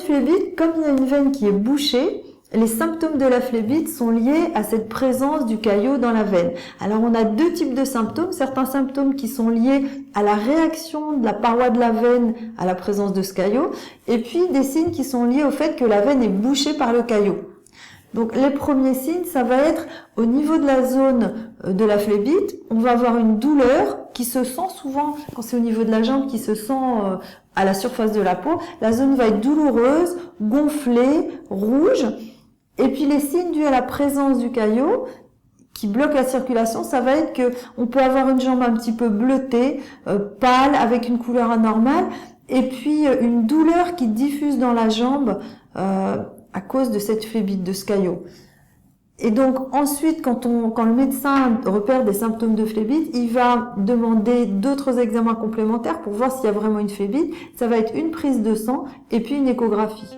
phlébite, comme il y a une veine qui est bouchée, les symptômes de la phlébite sont liés à cette présence du caillot dans la veine. Alors on a deux types de symptômes, certains symptômes qui sont liés à la réaction de la paroi de la veine à la présence de ce caillot, et puis des signes qui sont liés au fait que la veine est bouchée par le caillot. Donc les premiers signes, ça va être au niveau de la zone de la phlébite, on va avoir une douleur qui se sent souvent, quand c'est au niveau de la jambe, qui se sent à la surface de la peau. La zone va être douloureuse, gonflée, rouge. Et puis les signes dus à la présence du caillot qui bloque la circulation, ça va être que on peut avoir une jambe un petit peu bleutée, pâle, avec une couleur anormale, et puis une douleur qui diffuse dans la jambe à cause de cette phlébite, de ce caillot. Et donc ensuite, quand le médecin repère des symptômes de phlébite, il va demander d'autres examens complémentaires pour voir s'il y a vraiment une phlébite. Ça va être une prise de sang et puis une échographie.